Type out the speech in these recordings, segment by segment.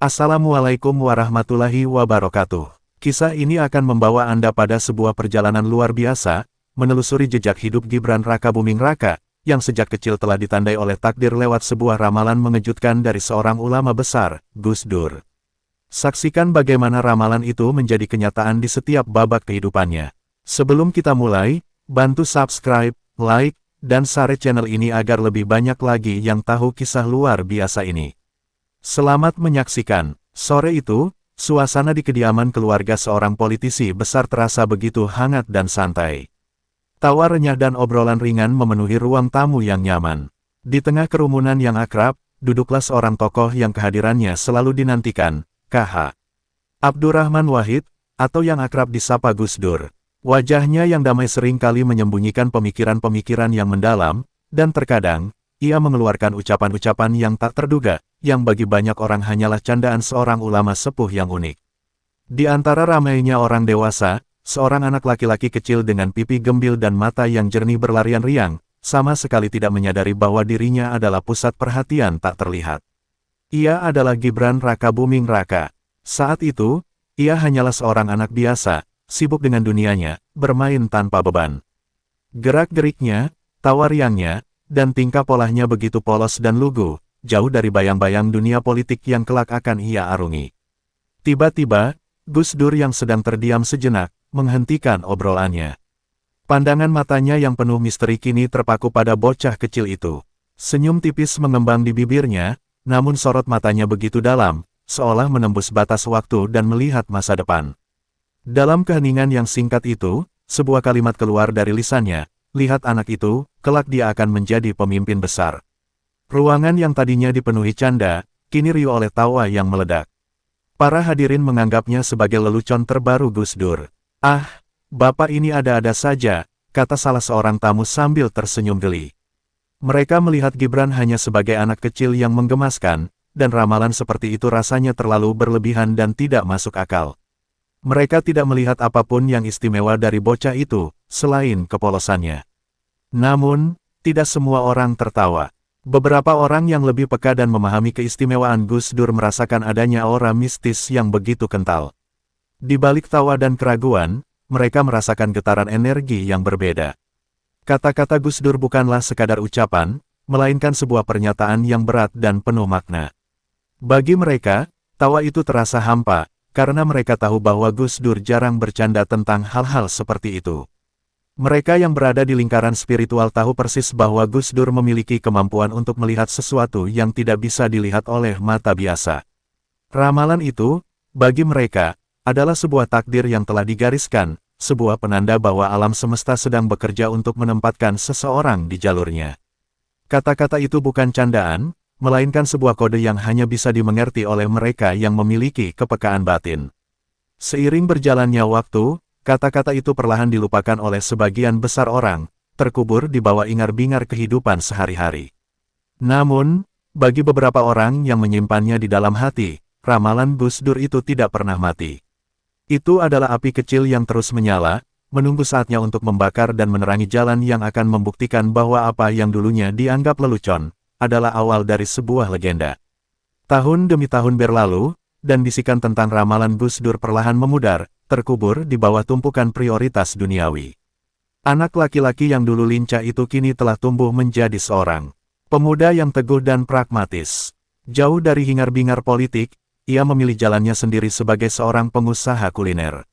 Assalamualaikum warahmatullahi wabarakatuh. Kisah ini akan membawa Anda pada sebuah perjalanan luar biasa, menelusuri jejak hidup Gibran Rakabuming Raka, yang sejak kecil telah ditandai oleh takdir lewat sebuah ramalan mengejutkan dari seorang ulama besar, Gus Dur. Saksikan bagaimana ramalan itu menjadi kenyataan di setiap babak kehidupannya. Sebelum kita mulai, bantu subscribe, like, dan share channel ini agar lebih banyak lagi yang tahu kisah luar biasa ini. Selamat menyaksikan. Sore itu, suasana di kediaman keluarga seorang politisi besar terasa begitu hangat dan santai. Tawa renyah dan obrolan ringan memenuhi ruang tamu yang nyaman. Di tengah kerumunan yang akrab, duduklah seorang tokoh yang kehadirannya selalu dinantikan, KH. Abdurrahman Wahid, atau yang akrab disapa Gus Dur. Wajahnya yang damai sering kali menyembunyikan pemikiran-pemikiran yang mendalam, dan terkadang, ia mengeluarkan ucapan-ucapan yang tak terduga, yang bagi banyak orang hanyalah candaan seorang ulama sepuh yang unik. Di antara ramainya orang dewasa, seorang anak laki-laki kecil dengan pipi gembil dan mata yang jernih berlarian riang, sama sekali tidak menyadari bahwa dirinya adalah pusat perhatian tak terlihat. Ia adalah Gibran Rakabuming Raka. Saat itu, ia hanyalah seorang anak biasa, sibuk dengan dunianya, bermain tanpa beban. Gerak-geriknya, tawa riangnya, dan tingkah polanya begitu polos dan lugu, jauh dari bayang-bayang dunia politik yang kelak akan ia arungi. Tiba-tiba, Gus Dur yang sedang terdiam sejenak, menghentikan obrolannya. Pandangan matanya yang penuh misteri kini terpaku pada bocah kecil itu. Senyum tipis mengembang di bibirnya, namun sorot matanya begitu dalam, seolah menembus batas waktu dan melihat masa depan. Dalam keheningan yang singkat itu, sebuah kalimat keluar dari lisannya, "Lihat anak itu, kelak dia akan menjadi pemimpin besar." Ruangan yang tadinya dipenuhi canda, kini riuh oleh tawa yang meledak. Para hadirin menganggapnya sebagai lelucon terbaru Gus Dur. "Ah, Bapak ini ada-ada saja," kata salah seorang tamu sambil tersenyum geli. Mereka melihat Gibran hanya sebagai anak kecil yang menggemaskan, dan ramalan seperti itu rasanya terlalu berlebihan dan tidak masuk akal. Mereka tidak melihat apapun yang istimewa dari bocah itu, selain kepolosannya. Namun, tidak semua orang tertawa. Beberapa orang yang lebih peka dan memahami keistimewaan Gus Dur merasakan adanya aura mistis yang begitu kental. Di balik tawa dan keraguan, mereka merasakan getaran energi yang berbeda. Kata-kata Gus Dur bukanlah sekadar ucapan, melainkan sebuah pernyataan yang berat dan penuh makna. Bagi mereka, tawa itu terasa hampa, karena mereka tahu bahwa Gus Dur jarang bercanda tentang hal-hal seperti itu. Mereka yang berada di lingkaran spiritual tahu persis bahwa Gus Dur memiliki kemampuan untuk melihat sesuatu yang tidak bisa dilihat oleh mata biasa. Ramalan itu, bagi mereka, adalah sebuah takdir yang telah digariskan, sebuah penanda bahwa alam semesta sedang bekerja untuk menempatkan seseorang di jalurnya. Kata-kata itu bukan candaan, melainkan sebuah kode yang hanya bisa dimengerti oleh mereka yang memiliki kepekaan batin. Seiring berjalannya waktu, kata-kata itu perlahan dilupakan oleh sebagian besar orang, terkubur di bawah ingar-bingar kehidupan sehari-hari. Namun, bagi beberapa orang yang menyimpannya di dalam hati, ramalan Gus Dur itu tidak pernah mati. Itu adalah api kecil yang terus menyala, menunggu saatnya untuk membakar dan menerangi jalan yang akan membuktikan bahwa apa yang dulunya dianggap lelucon, adalah awal dari sebuah legenda. Tahun demi tahun berlalu, dan bisikan tentang ramalan Gus Dur perlahan memudar, terkubur di bawah tumpukan prioritas duniawi. Anak laki-laki yang dulu lincah itu kini telah tumbuh menjadi seorang pemuda yang teguh dan pragmatis. Jauh dari hingar-bingar politik, ia memilih jalannya sendiri sebagai seorang pengusaha kuliner.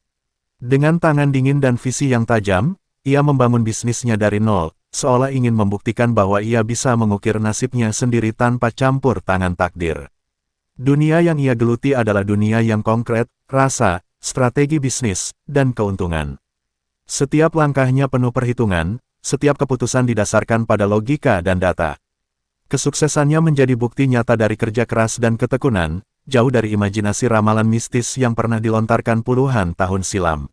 Dengan tangan dingin dan visi yang tajam, ia membangun bisnisnya dari nol, seolah ingin membuktikan bahwa ia bisa mengukir nasibnya sendiri tanpa campur tangan takdir. Dunia yang ia geluti adalah dunia yang konkret, rasa, strategi bisnis, dan keuntungan. Setiap langkahnya penuh perhitungan, setiap keputusan didasarkan pada logika dan data. Kesuksesannya menjadi bukti nyata dari kerja keras dan ketekunan, jauh dari imajinasi ramalan mistis yang pernah dilontarkan puluhan tahun silam.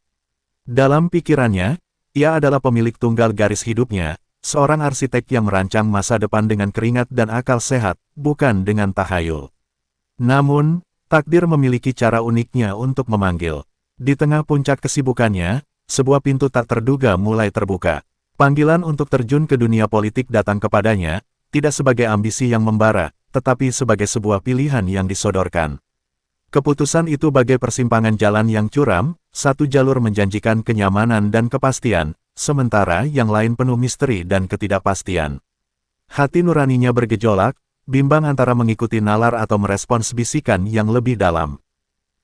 Dalam pikirannya, ia adalah pemilik tunggal garis hidupnya, seorang arsitek yang merancang masa depan dengan keringat dan akal sehat, bukan dengan tahayul. Namun, takdir memiliki cara uniknya untuk memanggil. Di tengah puncak kesibukannya, sebuah pintu tak terduga mulai terbuka. Panggilan untuk terjun ke dunia politik datang kepadanya, tidak sebagai ambisi yang membara, tetapi sebagai sebuah pilihan yang disodorkan. Keputusan itu bagai persimpangan jalan yang curam, satu jalur menjanjikan kenyamanan dan kepastian, sementara yang lain penuh misteri dan ketidakpastian. Hati nuraninya bergejolak, bimbang antara mengikuti nalar atau merespons bisikan yang lebih dalam.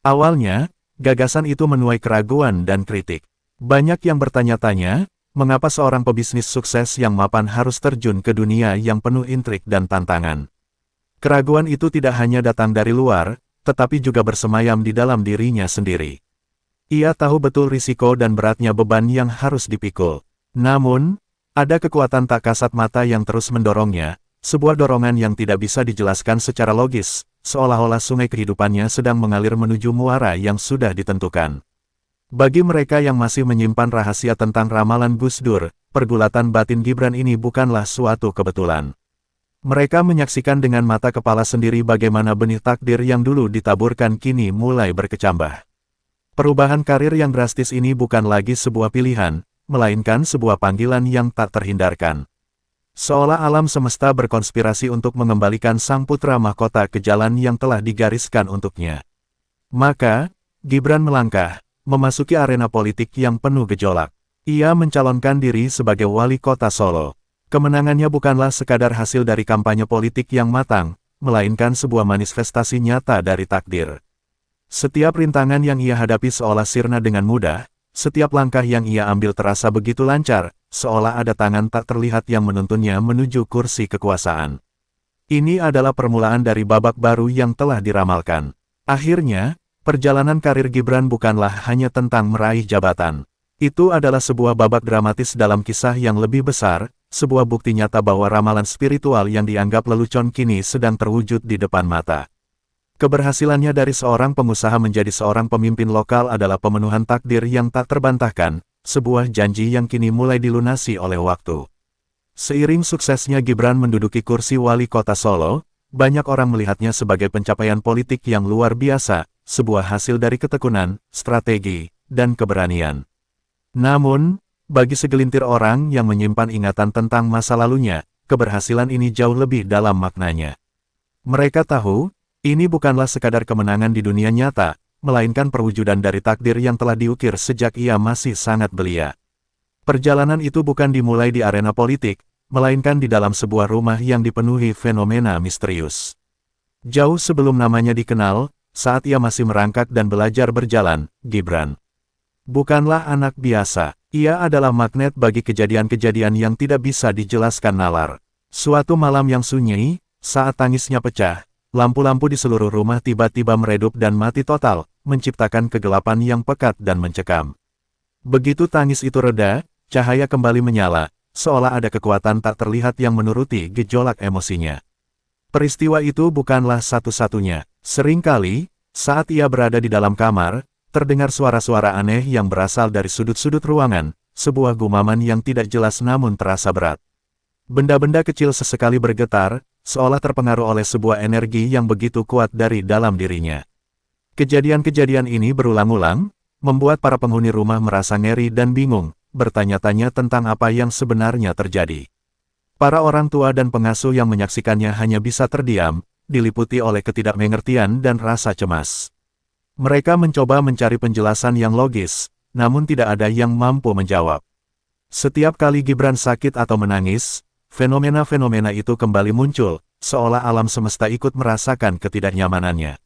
Awalnya, gagasan itu menuai keraguan dan kritik. Banyak yang bertanya-tanya, mengapa seorang pebisnis sukses yang mapan harus terjun ke dunia yang penuh intrik dan tantangan. Keraguan itu tidak hanya datang dari luar, tetapi juga bersemayam di dalam dirinya sendiri. Ia tahu betul risiko dan beratnya beban yang harus dipikul. Namun, ada kekuatan tak kasat mata yang terus mendorongnya, sebuah dorongan yang tidak bisa dijelaskan secara logis, seolah-olah sungai kehidupannya sedang mengalir menuju muara yang sudah ditentukan. Bagi mereka yang masih menyimpan rahasia tentang ramalan Gus Dur, pergulatan batin Gibran ini bukanlah suatu kebetulan. Mereka menyaksikan dengan mata kepala sendiri bagaimana benih takdir yang dulu ditaburkan kini mulai berkecambah. Perubahan karir yang drastis ini bukan lagi sebuah pilihan, melainkan sebuah panggilan yang tak terhindarkan. Seolah alam semesta berkonspirasi untuk mengembalikan sang putra mahkota ke jalan yang telah digariskan untuknya. Maka, Gibran melangkah, memasuki arena politik yang penuh gejolak. Ia mencalonkan diri sebagai wali kota Solo. Kemenangannya bukanlah sekadar hasil dari kampanye politik yang matang, melainkan sebuah manifestasi nyata dari takdir. Setiap rintangan yang ia hadapi seolah sirna dengan mudah, setiap langkah yang ia ambil terasa begitu lancar, seolah ada tangan tak terlihat yang menuntunnya menuju kursi kekuasaan. Ini adalah permulaan dari babak baru yang telah diramalkan. Akhirnya, perjalanan karir Gibran bukanlah hanya tentang meraih jabatan. Itu adalah sebuah babak dramatis dalam kisah yang lebih besar, sebuah bukti nyata bahwa ramalan spiritual yang dianggap lelucon kini sedang terwujud di depan mata. Keberhasilannya dari seorang pengusaha menjadi seorang pemimpin lokal adalah pemenuhan takdir yang tak terbantahkan, sebuah janji yang kini mulai dilunasi oleh waktu. Seiring suksesnya Gibran menduduki kursi wali kota Solo, banyak orang melihatnya sebagai pencapaian politik yang luar biasa, sebuah hasil dari ketekunan, strategi, dan keberanian. Namun, bagi segelintir orang yang menyimpan ingatan tentang masa lalunya, keberhasilan ini jauh lebih dalam maknanya. Mereka tahu, ini bukanlah sekadar kemenangan di dunia nyata, melainkan perwujudan dari takdir yang telah diukir sejak ia masih sangat belia. Perjalanan itu bukan dimulai di arena politik, melainkan di dalam sebuah rumah yang dipenuhi fenomena misterius. Jauh sebelum namanya dikenal, saat ia masih merangkak dan belajar berjalan, Gibran bukanlah anak biasa. Ia adalah magnet bagi kejadian-kejadian yang tidak bisa dijelaskan nalar. Suatu malam yang sunyi, saat tangisnya pecah, lampu-lampu di seluruh rumah tiba-tiba meredup dan mati total, menciptakan kegelapan yang pekat dan mencekam. Begitu tangis itu reda, cahaya kembali menyala, seolah ada kekuatan tak terlihat yang menuruti gejolak emosinya. Peristiwa itu bukanlah satu-satunya. Seringkali, saat ia berada di dalam kamar, terdengar suara-suara aneh yang berasal dari sudut-sudut ruangan, sebuah gumaman yang tidak jelas namun terasa berat. Benda-benda kecil sesekali bergetar, seolah terpengaruh oleh sebuah energi yang begitu kuat dari dalam dirinya. Kejadian-kejadian ini berulang-ulang, membuat para penghuni rumah merasa ngeri dan bingung, bertanya-tanya tentang apa yang sebenarnya terjadi. Para orang tua dan pengasuh yang menyaksikannya hanya bisa terdiam, diliputi oleh ketidakmengertian dan rasa cemas. Mereka mencoba mencari penjelasan yang logis, namun tidak ada yang mampu menjawab. Setiap kali Gibran sakit atau menangis, fenomena-fenomena itu kembali muncul, seolah alam semesta ikut merasakan ketidaknyamanannya.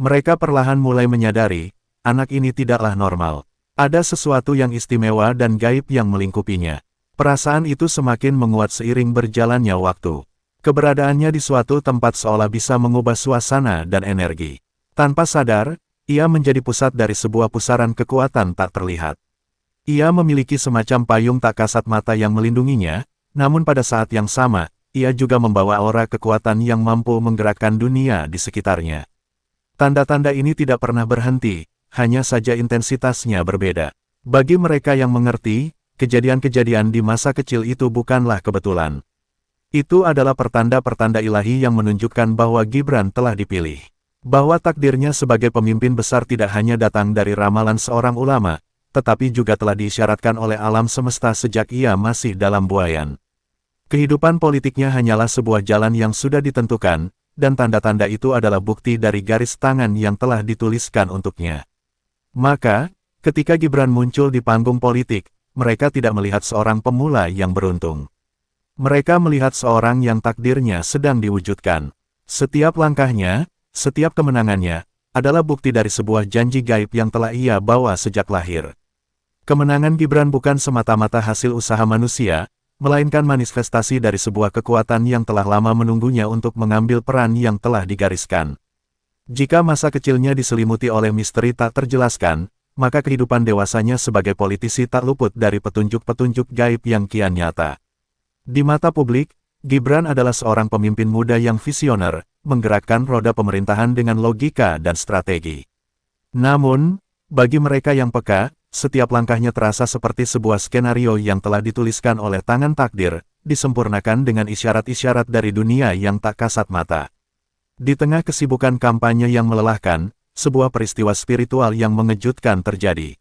Mereka perlahan mulai menyadari, anak ini tidaklah normal. Ada sesuatu yang istimewa dan gaib yang melingkupinya. Perasaan itu semakin menguat seiring berjalannya waktu. Keberadaannya di suatu tempat seolah bisa mengubah suasana dan energi. Tanpa sadar, ia menjadi pusat dari sebuah pusaran kekuatan tak terlihat. Ia memiliki semacam payung tak kasat mata yang melindunginya, namun pada saat yang sama, ia juga membawa aura kekuatan yang mampu menggerakkan dunia di sekitarnya. Tanda-tanda ini tidak pernah berhenti, hanya saja intensitasnya berbeda. Bagi mereka yang mengerti, kejadian-kejadian di masa kecil itu bukanlah kebetulan. Itu adalah pertanda-pertanda ilahi yang menunjukkan bahwa Gibran telah dipilih. Bahwa takdirnya sebagai pemimpin besar tidak hanya datang dari ramalan seorang ulama, tetapi juga telah diisyaratkan oleh alam semesta sejak ia masih dalam buayan. Kehidupan politiknya hanyalah sebuah jalan yang sudah ditentukan, dan tanda-tanda itu adalah bukti dari garis tangan yang telah dituliskan untuknya. Maka, ketika Gibran muncul di panggung politik, mereka tidak melihat seorang pemula yang beruntung. Mereka melihat seorang yang takdirnya sedang diwujudkan. Setiap langkahnya, setiap kemenangannya, adalah bukti dari sebuah janji gaib yang telah ia bawa sejak lahir. Kemenangan Gibran bukan semata-mata hasil usaha manusia, melainkan manifestasi dari sebuah kekuatan yang telah lama menunggunya untuk mengambil peran yang telah digariskan. Jika masa kecilnya diselimuti oleh misteri tak terjelaskan, maka kehidupan dewasanya sebagai politisi tak luput dari petunjuk-petunjuk gaib yang kian nyata. Di mata publik, Gibran adalah seorang pemimpin muda yang visioner, menggerakkan roda pemerintahan dengan logika dan strategi. Namun, bagi mereka yang peka, setiap langkahnya terasa seperti sebuah skenario yang telah dituliskan oleh tangan takdir, disempurnakan dengan isyarat-isyarat dari dunia yang tak kasat mata. Di tengah kesibukan kampanye yang melelahkan, sebuah peristiwa spiritual yang mengejutkan terjadi.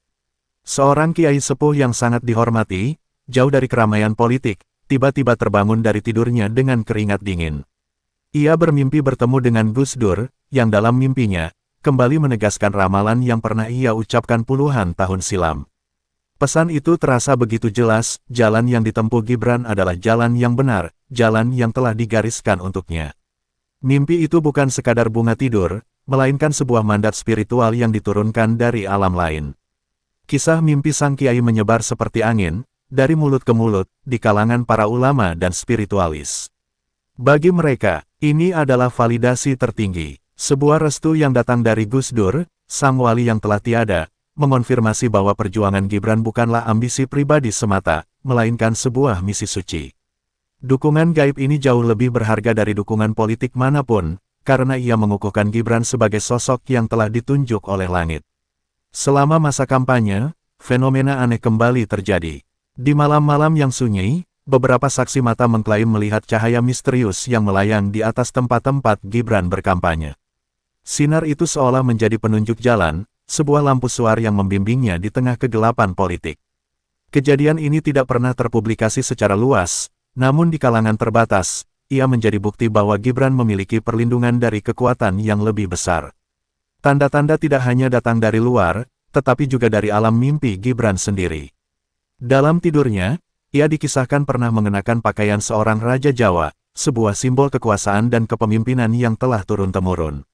Seorang kiai sepuh yang sangat dihormati, jauh dari keramaian politik, tiba-tiba terbangun dari tidurnya dengan keringat dingin. Ia bermimpi bertemu dengan Gus Dur, yang dalam mimpinya, kembali menegaskan ramalan yang pernah ia ucapkan puluhan tahun silam. Pesan itu terasa begitu jelas, jalan yang ditempuh Gibran adalah jalan yang benar, jalan yang telah digariskan untuknya. Mimpi itu bukan sekadar bunga tidur, melainkan sebuah mandat spiritual yang diturunkan dari alam lain. Kisah mimpi sang kiai menyebar seperti angin, dari mulut ke mulut, di kalangan para ulama dan spiritualis. Bagi mereka, ini adalah validasi tertinggi, sebuah restu yang datang dari Gus Dur, sang wali yang telah tiada, mengonfirmasi bahwa perjuangan Gibran bukanlah ambisi pribadi semata, melainkan sebuah misi suci. Dukungan gaib ini jauh lebih berharga dari dukungan politik manapun, karena ia mengukuhkan Gibran sebagai sosok yang telah ditunjuk oleh langit. Selama masa kampanye, fenomena aneh kembali terjadi. Di malam-malam yang sunyi, beberapa saksi mata mengklaim melihat cahaya misterius yang melayang di atas tempat-tempat Gibran berkampanye. Sinar itu seolah menjadi penunjuk jalan, sebuah lampu suar yang membimbingnya di tengah kegelapan politik. Kejadian ini tidak pernah terpublikasi secara luas, namun di kalangan terbatas, ia menjadi bukti bahwa Gibran memiliki perlindungan dari kekuatan yang lebih besar. Tanda-tanda tidak hanya datang dari luar, tetapi juga dari alam mimpi Gibran sendiri. Dalam tidurnya, ia dikisahkan pernah mengenakan pakaian seorang raja Jawa, sebuah simbol kekuasaan dan kepemimpinan yang telah turun-temurun.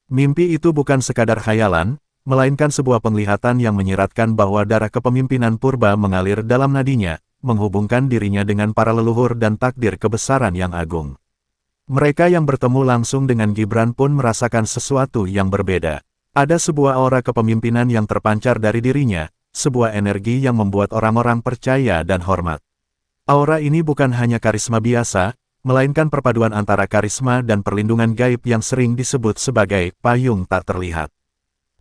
Mimpi itu bukan sekadar khayalan, melainkan sebuah penglihatan yang menyiratkan bahwa darah kepemimpinan purba mengalir dalam nadinya, menghubungkan dirinya dengan para leluhur dan takdir kebesaran yang agung. Mereka yang bertemu langsung dengan Gibran pun merasakan sesuatu yang berbeda. Ada sebuah aura kepemimpinan yang terpancar dari dirinya, sebuah energi yang membuat orang-orang percaya dan hormat. Aura ini bukan hanya karisma biasa, melainkan perpaduan antara karisma dan perlindungan gaib yang sering disebut sebagai payung tak terlihat.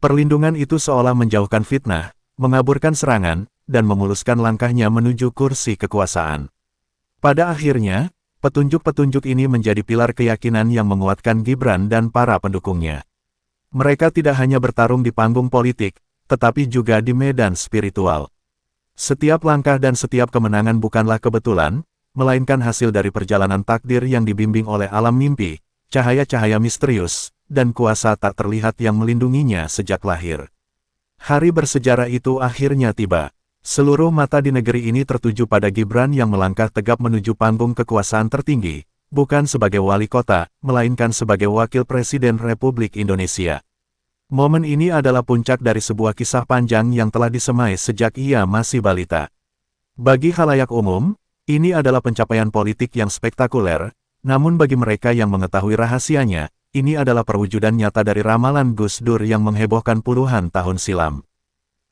Perlindungan itu seolah menjauhkan fitnah, mengaburkan serangan, dan memuluskan langkahnya menuju kursi kekuasaan. Pada akhirnya, petunjuk-petunjuk ini menjadi pilar keyakinan yang menguatkan Gibran dan para pendukungnya. Mereka tidak hanya bertarung di panggung politik, tetapi juga di medan spiritual. Setiap langkah dan setiap kemenangan bukanlah kebetulan, melainkan hasil dari perjalanan takdir yang dibimbing oleh alam mimpi, cahaya-cahaya misterius, dan kuasa tak terlihat yang melindunginya sejak lahir. Hari bersejarah itu akhirnya tiba. Seluruh mata di negeri ini tertuju pada Gibran yang melangkah tegap menuju panggung kekuasaan tertinggi, bukan sebagai wali kota, melainkan sebagai wakil presiden Republik Indonesia. Momen ini adalah puncak dari sebuah kisah panjang yang telah disemai sejak ia masih balita. Bagi khalayak umum, ini adalah pencapaian politik yang spektakuler, namun bagi mereka yang mengetahui rahasianya, ini adalah perwujudan nyata dari ramalan Gus Dur yang menghebohkan puluhan tahun silam.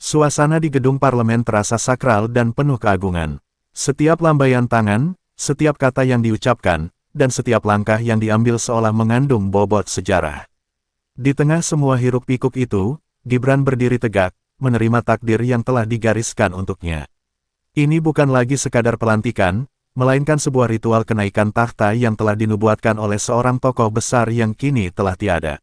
Suasana di gedung parlemen terasa sakral dan penuh keagungan. Setiap lambaian tangan, setiap kata yang diucapkan, dan setiap langkah yang diambil seolah mengandung bobot sejarah. Di tengah semua hiruk-pikuk itu, Gibran berdiri tegak, menerima takdir yang telah digariskan untuknya. Ini bukan lagi sekadar pelantikan, melainkan sebuah ritual kenaikan takhta yang telah dinubuatkan oleh seorang tokoh besar yang kini telah tiada.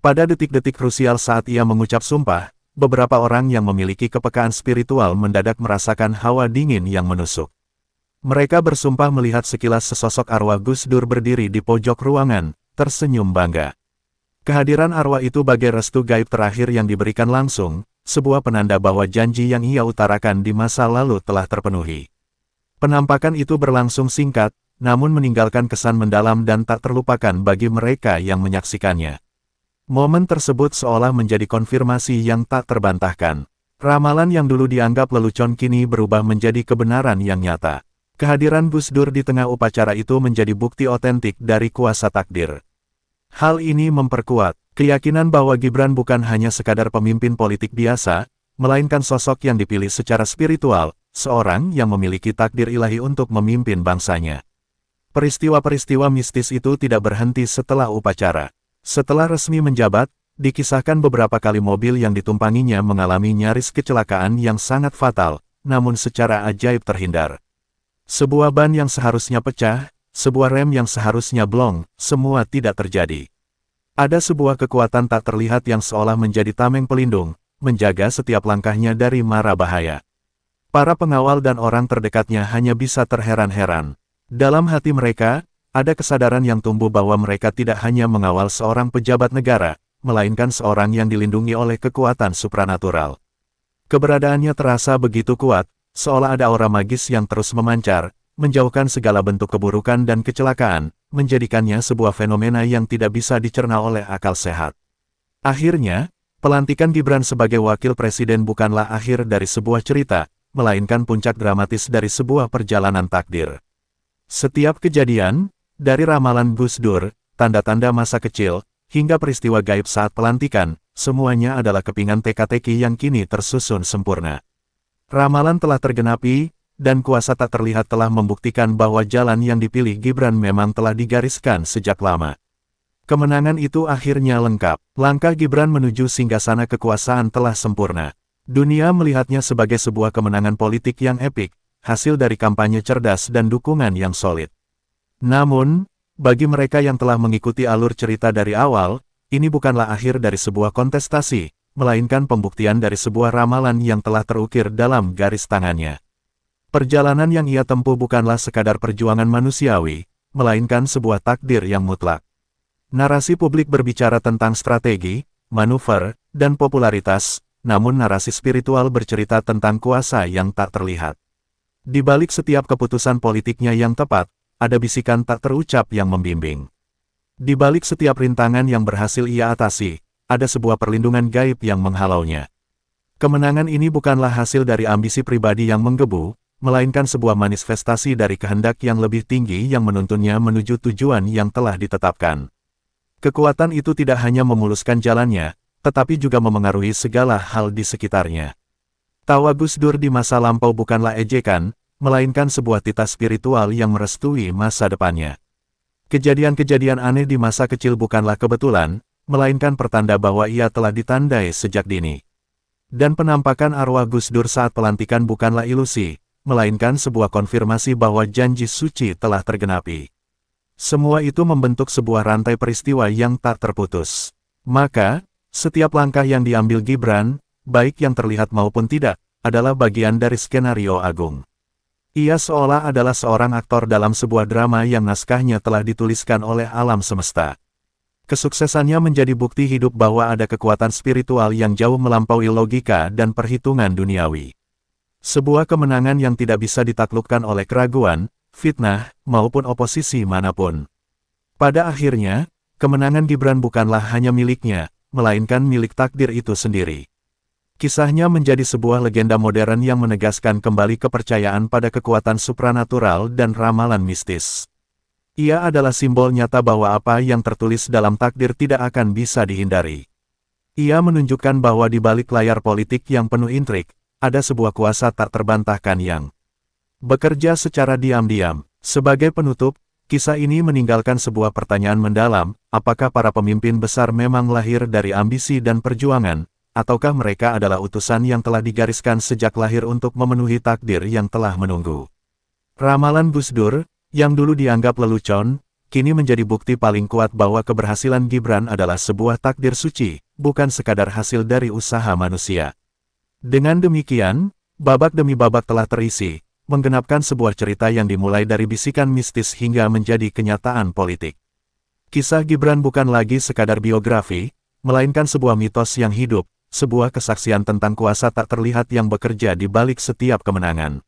Pada detik-detik krusial saat ia mengucap sumpah, beberapa orang yang memiliki kepekaan spiritual mendadak merasakan hawa dingin yang menusuk. Mereka bersumpah melihat sekilas sesosok arwah Gus Dur berdiri di pojok ruangan, tersenyum bangga. Kehadiran arwah itu bagai restu gaib terakhir yang diberikan langsung, sebuah penanda bahwa janji yang ia utarakan di masa lalu telah terpenuhi. Penampakan itu berlangsung singkat, namun meninggalkan kesan mendalam dan tak terlupakan bagi mereka yang menyaksikannya. Momen tersebut seolah menjadi konfirmasi yang tak terbantahkan. Ramalan yang dulu dianggap lelucon kini berubah menjadi kebenaran yang nyata. Kehadiran Gus Dur di tengah upacara itu menjadi bukti otentik dari kuasa takdir. Hal ini memperkuat keyakinan bahwa Gibran bukan hanya sekadar pemimpin politik biasa, melainkan sosok yang dipilih secara spiritual, seorang yang memiliki takdir ilahi untuk memimpin bangsanya. Peristiwa-peristiwa mistis itu tidak berhenti setelah upacara. Setelah resmi menjabat, dikisahkan beberapa kali mobil yang ditumpanginya mengalami nyaris kecelakaan yang sangat fatal, namun secara ajaib terhindar. Sebuah ban yang seharusnya pecah, sebuah rem yang seharusnya blong, semua tidak terjadi. Ada sebuah kekuatan tak terlihat yang seolah menjadi tameng pelindung, menjaga setiap langkahnya dari mara bahaya. Para pengawal dan orang terdekatnya hanya bisa terheran-heran. Dalam hati mereka, ada kesadaran yang tumbuh bahwa mereka tidak hanya mengawal seorang pejabat negara, melainkan seorang yang dilindungi oleh kekuatan supranatural. Keberadaannya terasa begitu kuat, seolah ada aura magis yang terus memancar, menjauhkan segala bentuk keburukan dan kecelakaan, menjadikannya sebuah fenomena yang tidak bisa dicerna oleh akal sehat. Akhirnya, pelantikan Gibran sebagai wakil presiden bukanlah akhir dari sebuah cerita, melainkan puncak dramatis dari sebuah perjalanan takdir. Setiap kejadian, dari ramalan Gus Dur, tanda-tanda masa kecil, hingga peristiwa gaib saat pelantikan, semuanya adalah kepingan teka-teki yang kini tersusun sempurna. Ramalan telah tergenapi, dan kuasa tak terlihat telah membuktikan bahwa jalan yang dipilih Gibran memang telah digariskan sejak lama. Kemenangan itu akhirnya lengkap. Langkah Gibran menuju singgasana kekuasaan telah sempurna. Dunia melihatnya sebagai sebuah kemenangan politik yang epik, hasil dari kampanye cerdas dan dukungan yang solid. Namun, bagi mereka yang telah mengikuti alur cerita dari awal, ini bukanlah akhir dari sebuah kontestasi, melainkan pembuktian dari sebuah ramalan yang telah terukir dalam garis tangannya. Perjalanan yang ia tempuh bukanlah sekadar perjuangan manusiawi, melainkan sebuah takdir yang mutlak. Narasi publik berbicara tentang strategi, manuver, dan popularitas, namun narasi spiritual bercerita tentang kuasa yang tak terlihat. Di balik setiap keputusan politiknya yang tepat, ada bisikan tak terucap yang membimbing. Di balik setiap rintangan yang berhasil ia atasi, ada sebuah perlindungan gaib yang menghalaunya. Kemenangan ini bukanlah hasil dari ambisi pribadi yang menggebu, melainkan sebuah manifestasi dari kehendak yang lebih tinggi yang menuntunnya menuju tujuan yang telah ditetapkan. Kekuatan itu tidak hanya memuluskan jalannya, tetapi juga memengaruhi segala hal di sekitarnya. Tawa Gus Dur di masa lampau bukanlah ejekan, melainkan sebuah titah spiritual yang merestui masa depannya. Kejadian-kejadian aneh di masa kecil bukanlah kebetulan, melainkan pertanda bahwa ia telah ditandai sejak dini. Dan penampakan arwah Gus Dur saat pelantikan bukanlah ilusi, melainkan sebuah konfirmasi bahwa janji suci telah tergenapi. Semua itu membentuk sebuah rantai peristiwa yang tak terputus. Maka, setiap langkah yang diambil Gibran, baik yang terlihat maupun tidak, adalah bagian dari skenario agung. Ia seolah adalah seorang aktor dalam sebuah drama yang naskahnya telah dituliskan oleh alam semesta. Kesuksesannya menjadi bukti hidup bahwa ada kekuatan spiritual yang jauh melampaui logika dan perhitungan duniawi. Sebuah kemenangan yang tidak bisa ditaklukkan oleh keraguan, fitnah, maupun oposisi manapun. Pada akhirnya, kemenangan Gibran bukanlah hanya miliknya, melainkan milik takdir itu sendiri. Kisahnya menjadi sebuah legenda modern yang menegaskan kembali kepercayaan pada kekuatan supranatural dan ramalan mistis. Ia adalah simbol nyata bahwa apa yang tertulis dalam takdir tidak akan bisa dihindari. Ia menunjukkan bahwa di balik layar politik yang penuh intrik, ada sebuah kuasa tak terbantahkan yang bekerja secara diam-diam. Sebagai penutup, kisah ini meninggalkan sebuah pertanyaan mendalam, apakah para pemimpin besar memang lahir dari ambisi dan perjuangan, ataukah mereka adalah utusan yang telah digariskan sejak lahir untuk memenuhi takdir yang telah menunggu. Ramalan Gus Dur, yang dulu dianggap lelucon, kini menjadi bukti paling kuat bahwa keberhasilan Gibran adalah sebuah takdir suci, bukan sekadar hasil dari usaha manusia. Dengan demikian, babak demi babak telah terisi, menggenapkan sebuah cerita yang dimulai dari bisikan mistis hingga menjadi kenyataan politik. Kisah Gibran bukan lagi sekadar biografi, melainkan sebuah mitos yang hidup, sebuah kesaksian tentang kuasa tak terlihat yang bekerja di balik setiap kemenangan.